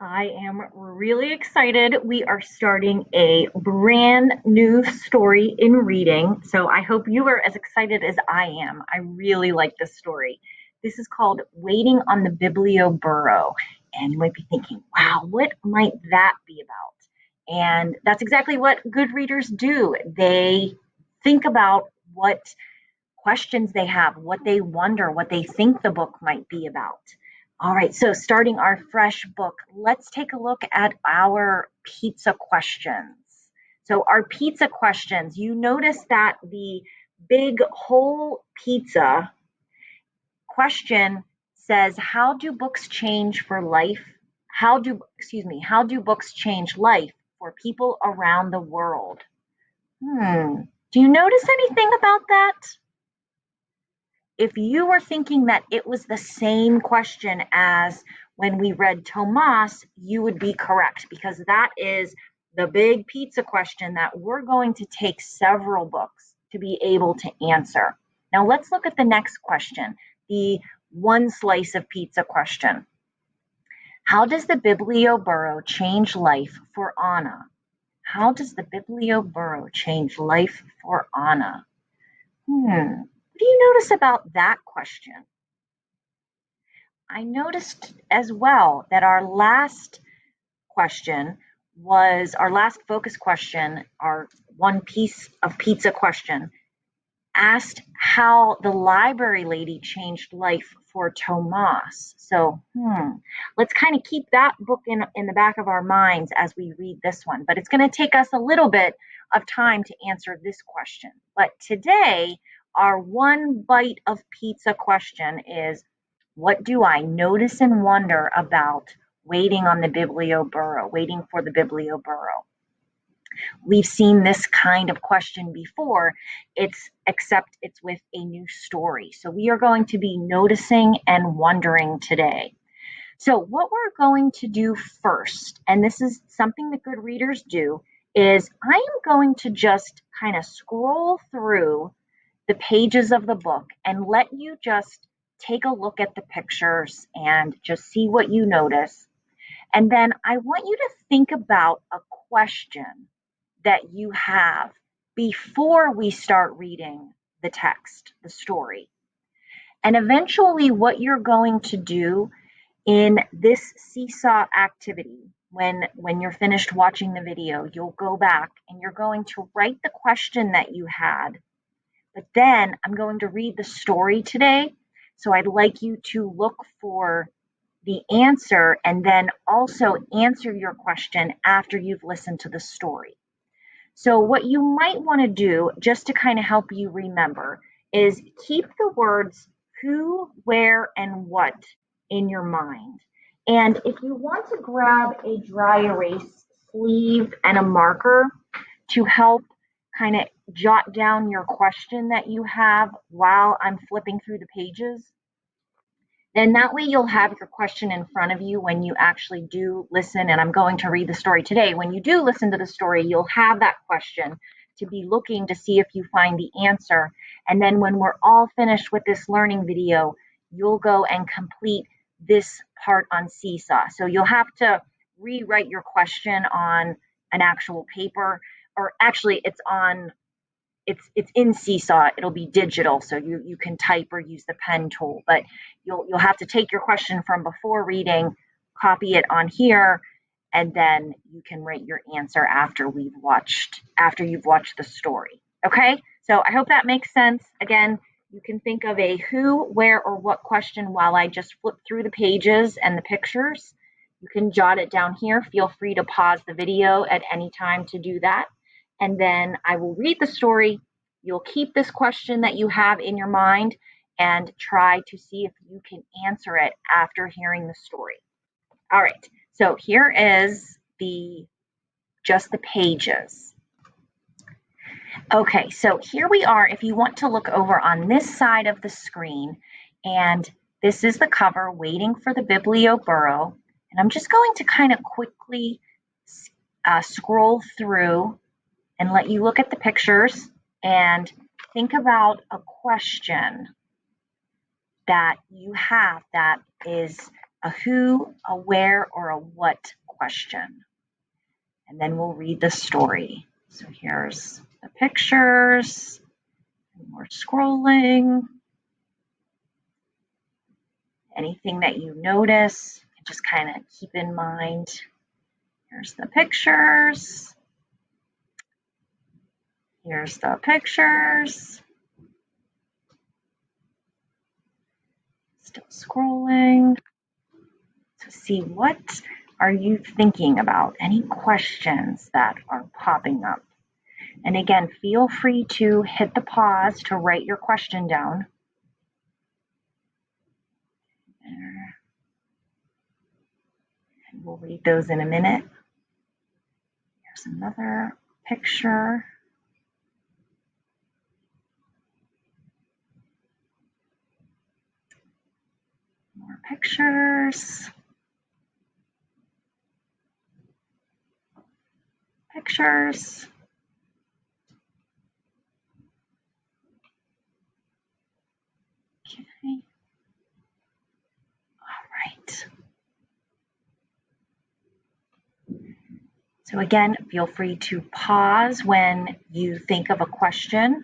I am really excited. We are starting a brand new story in reading. So I hope you are as excited as I am. I really like this story. This is called Waiting on the Biblioburro. And you might be thinking, wow, what might that be about? And that's exactly what good readers do. They think about what questions they have, what they wonder, what they think the book might be about. All right, so starting our fresh book, let's take a look at our pizza questions. So, our pizza questions, you notice that the big whole pizza question says, how do books change for life? How do books change life for people around the world? Do you notice anything about that? If you were thinking that it was the same question as when we read Tomas, you would be correct because that is the big pizza question that we're going to take several books to be able to answer. Now let's look at the next question, the one slice of pizza question. How does the Biblioburro change life for Anna? How does the Biblioburro change life for Anna? What do you notice about that question? I noticed as well that our last question was our last focus question, our one piece of pizza question, asked how the library lady changed life for Tomas. So, let's kind of keep that book in the back of our minds as we read this one. But it's going to take us a little bit of time to answer this question. But today, our one bite of pizza question is, what do I notice and wonder about waiting on the Biblioburro, waiting for the Biblioburro? We've seen this kind of question before, except it's with a new story. So we are going to be noticing and wondering today. So what we're going to do first, and this is something that good readers do, is I am going to just kind of scroll through the pages of the book and let you just take a look at the pictures and just see what you notice. And then I want you to think about a question that you have before we start reading the text, the story. And eventually, what you're going to do in this seesaw activity, when you're finished watching the video, you'll go back and you're going to write the question that you had. But then I'm going to read the story today. So I'd like you to look for the answer and then also answer your question after you've listened to the story. So what you might want to do, just to kind of help you remember, is keep the words who, where, and what in your mind. And if you want to grab a dry erase sleeve and a marker to help kind of jot down your question that you have while I'm flipping through the pages, then that way you'll have your question in front of you when you actually do listen. And I'm going to read the story today. When you do listen to the story, you'll have that question to be looking to see if you find the answer. And then when we're all finished with this learning video, you'll go and complete this part on Seesaw. So you'll have to rewrite your question on an actual paper, or actually it's in Seesaw. It'll be digital, so you can type or use the pen tool. But you'll have to take your question from before reading, copy it on here, and then you can write your answer after you've watched the story. Okay, so I hope that makes sense. Again, you can think of a who, where, or what question while I just flip through the pages and the pictures. You can jot it down here. Feel free to pause the video at any time to do that. And then I will read the story. You'll keep this question that you have in your mind and try to see if you can answer it after hearing the story. All right, so here is just the pages. Okay, so here we are. If you want to look over on this side of the screen, and this is the cover, Waiting for the Biblioburro. And I'm just going to kind of quickly scroll through and let you look at the pictures and think about a question that you have that is a who, a where, or a what question. And then we'll read the story. So here's the pictures. We're scrolling. Anything that you notice, just kind of keep in mind. Here's the pictures. Here's the pictures. Still scrolling to see what are you thinking about, any questions that are popping up. And again, feel free to hit the pause to write your question down. And we'll read those in a minute. Here's another picture. More pictures. Pictures. Okay. All right. So again, feel free to pause when you think of a question.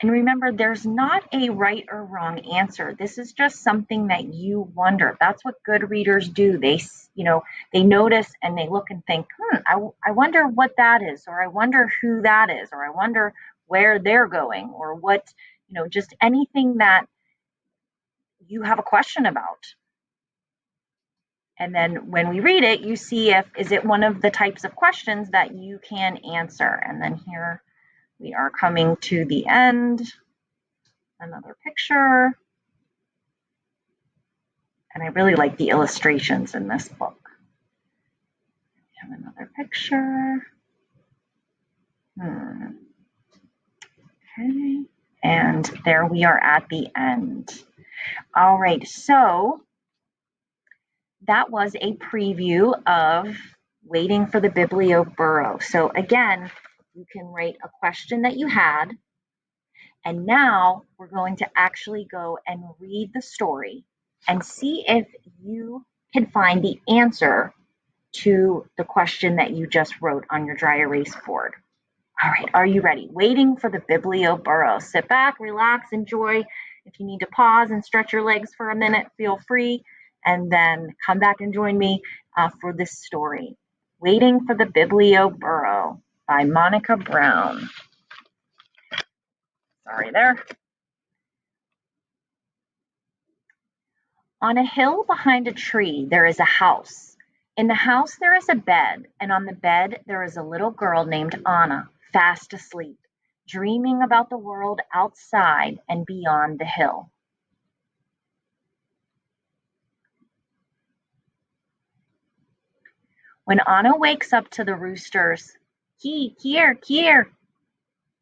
And remember, there's not a right or wrong answer. This is just something that you wonder. That's what good readers do. They notice and they look and think, I wonder what that is, or I wonder who that is, or I wonder where they're going, or what, just anything that you have a question about. And then when we read it, you see is it one of the types of questions that you can answer. And then here we are coming to the end. Another picture. And I really like the illustrations in this book. We have another picture. Okay. And there we are at the end. All right, so that was a preview of Waiting for the Biblioburro. So again, you can write a question that you had. And now we're going to actually go and read the story and see if you can find the answer to the question that you just wrote on your dry erase board. All right, are you ready? Waiting for the Biblioburro. Sit back, relax, enjoy. If you need to pause and stretch your legs for a minute, feel free, and then come back and join me for this story. Waiting for the Biblioburro by Monica Brown. Sorry there. On a hill behind a tree, there is a house. In the house, there is a bed, and on the bed, there is a little girl named Anna, fast asleep, dreaming about the world outside and beyond the hill. When Anna wakes up to the roosters, kier,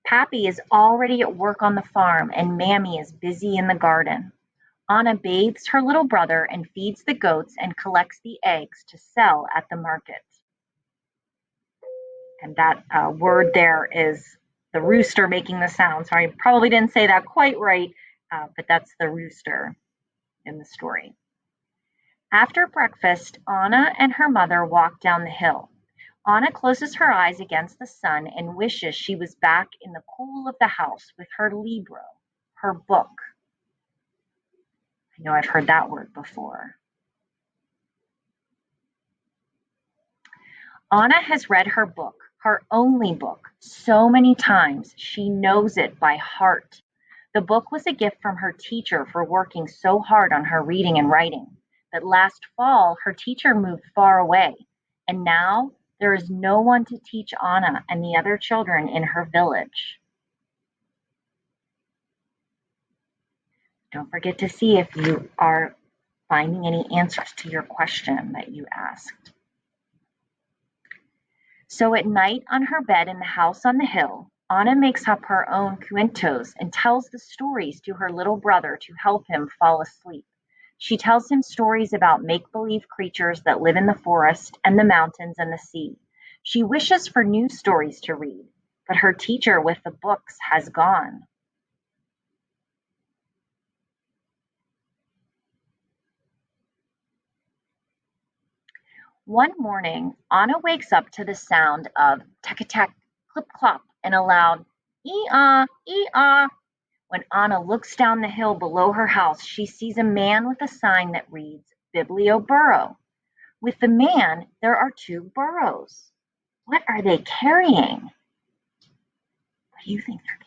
Pappy is already at work on the farm, and Mammy is busy in the garden. Anna bathes her little brother and feeds the goats and collects the eggs to sell at the market. And that word there is the rooster making the sound. So I probably didn't say that quite right, but that's the rooster in the story. After breakfast, Anna and her mother walk down the hill. Anna closes her eyes against the sun and wishes she was back in the cool of the house with her libro, her book. I know I've heard that word before. Anna has read her book, her only book, so many times she knows it by heart. The book was a gift from her teacher for working so hard on her reading and writing. But last fall, her teacher moved far away, and now there is no one to teach Anna and the other children in her village. Don't forget to see if you are finding any answers to your question that you asked. So at night on her bed in the house on the hill, Anna makes up her own cuentos and tells the stories to her little brother to help him fall asleep. She tells him stories about make-believe creatures that live in the forest and the mountains and the sea. She wishes for new stories to read, but her teacher with the books has gone. One morning, Anna wakes up to the sound of tack-a-tack, clip-clop, and a loud ee-ah, ee-ah. When Anna looks down the hill below her house, she sees a man with a sign that reads Biblioburro. With the man, there are two burros. What are they carrying? What do you think they're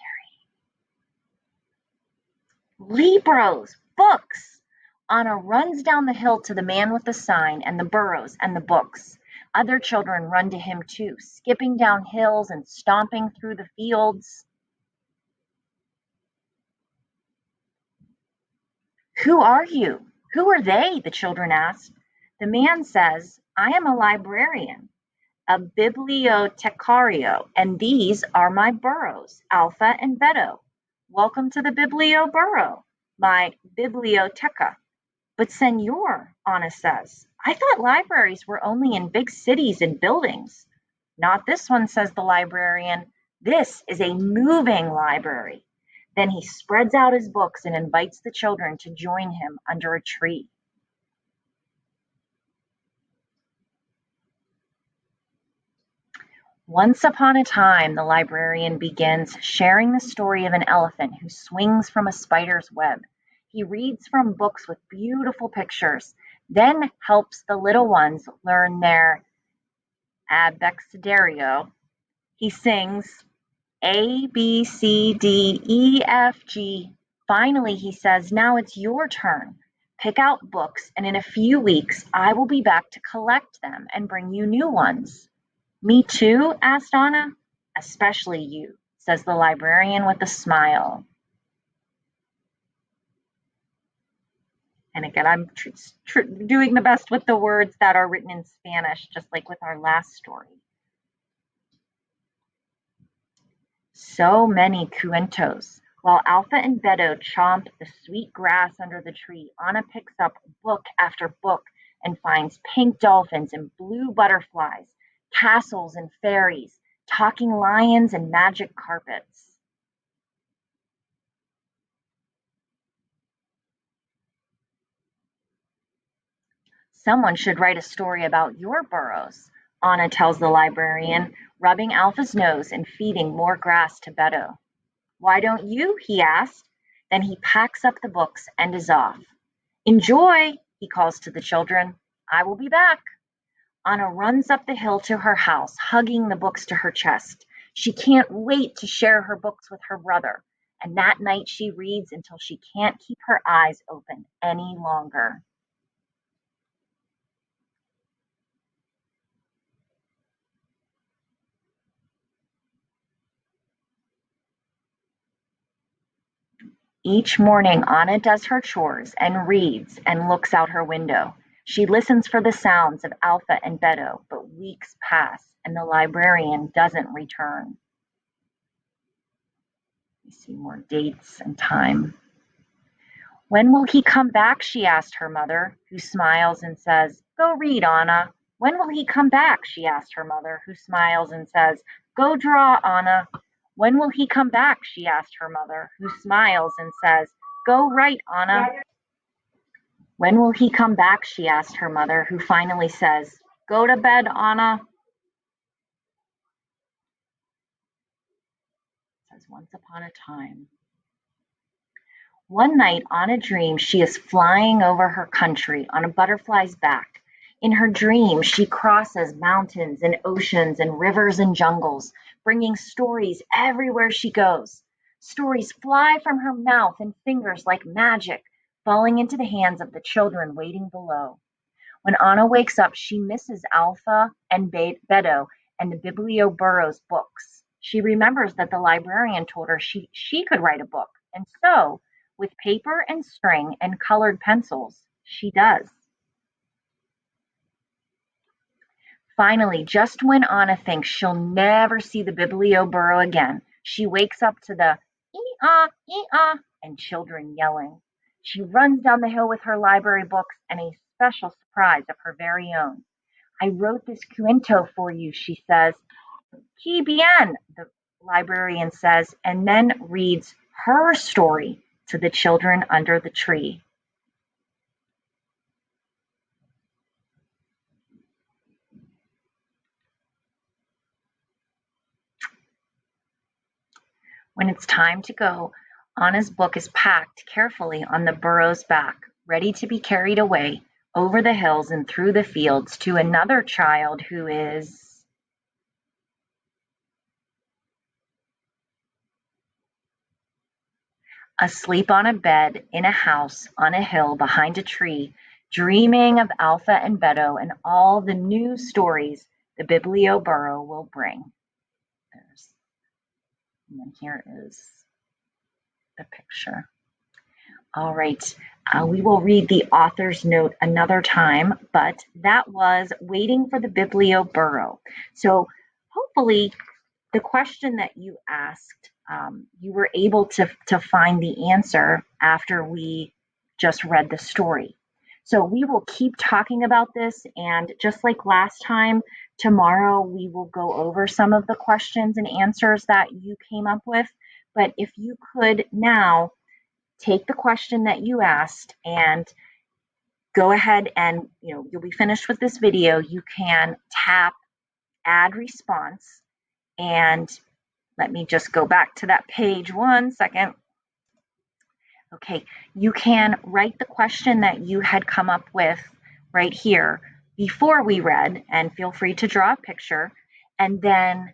carrying? Libros, books. Anna runs down the hill to the man with the sign and the burros and the books. Other children run to him too, skipping down hills and stomping through the fields. Who are you? Who are they? The children asked. The man says, I am a librarian, a bibliotecario, and these are my burros, Alpha and Beto. Welcome to the Biblioburro, my biblioteca. But senor, Anna says, I thought libraries were only in big cities and buildings. Not this one, says the librarian. This is a moving library. Then he spreads out his books and invites the children to join him under a tree. Once upon a time, the librarian begins sharing the story of an elephant who swings from a spider's web. He reads from books with beautiful pictures, then helps the little ones learn their abecedario. He sings A, B, C, D, E, F, G. Finally, he says, now it's your turn. Pick out books, and in a few weeks, I will be back to collect them and bring you new ones. Me too? Asked Anna. Especially you, says the librarian with a smile. And again, I'm doing the best with the words that are written in Spanish, just like with our last story. So many cuentos. While Alpha and Beto chomp the sweet grass under the tree, Anna picks up book after book and finds pink dolphins and blue butterflies, castles and fairies, talking lions and magic carpets. Someone should write a story about your burrows, Anna tells the librarian, rubbing Alpha's nose and feeding more grass to Beto. Why don't you? He asked. Then he packs up the books and is off. Enjoy, he calls to the children. I will be back. Anna runs up the hill to her house, hugging the books to her chest. She can't wait to share her books with her brother, and that night she reads until she can't keep her eyes open any longer. Each morning Anna does her chores and reads and looks out her window. She listens for the sounds of Alpha and Beto, but weeks pass and the librarian doesn't return. You see more dates and time. When will he come back? She asked her mother, who smiles and says, Go read, Anna. When will he come back? She asked her mother, who smiles and says, Go draw, Anna. When will he come back? She asked her mother, who smiles and says, Go write, Anna. When will he come back? She asked her mother, who finally says, Go to bed, Anna. Says once upon a time. One night Anna dreams she is flying over her country on a butterfly's back. In her dream, she crosses mountains and oceans and rivers and jungles, bringing stories everywhere she goes. Stories fly from her mouth and fingers like magic, falling into the hands of the children waiting below. When Anna wakes up, she misses Alpha and Beto and the Biblioburro's books. She remembers that the librarian told her she could write a book, and so, with paper and string and colored pencils, she does. Finally, just when Anna thinks she'll never see the Biblioburro again, she wakes up to the ee-ah, ee-ah, and children yelling. She runs down the hill with her library books and a special surprise of her very own. I wrote this cuento for you, she says. Que bien, the librarian says, and then reads her story to the children under the tree. When it's time to go, Anna's book is packed carefully on the burro's back, ready to be carried away over the hills and through the fields to another child who is asleep on a bed, in a house, on a hill, behind a tree, dreaming of Alpha and Beto and all the new stories the Biblioburro will bring. And then here is the picture. All right, we will read the author's note another time, but that was Waiting for the Biblioburro. So hopefully the question that you asked, you were able to find the answer after we just read the story. So we will keep talking about this, and just like last time, tomorrow we will go over some of the questions and answers that you came up with. But if you could now take the question that you asked and go ahead and you'll be finished with this video, you can tap add response, and let me just go back to that page 1 second. Okay, you can write the question that you had come up with right here before we read, and feel free to draw a picture. And then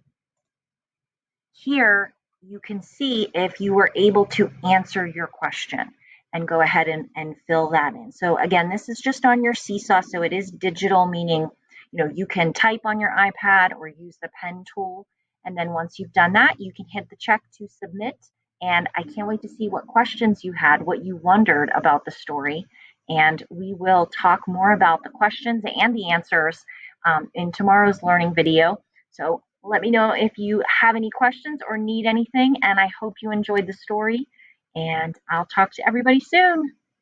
here you can see if you were able to answer your question, and go ahead and fill that in. So again, this is just on your Seesaw, so it is digital, meaning you can type on your iPad or use the pen tool. And then once you've done that, you can hit the check to submit. And I can't wait to see what questions you had, what you wondered about the story. And we will talk more about the questions and the answers in tomorrow's learning video. So let me know if you have any questions or need anything. And I hope you enjoyed the story. And I'll talk to everybody soon.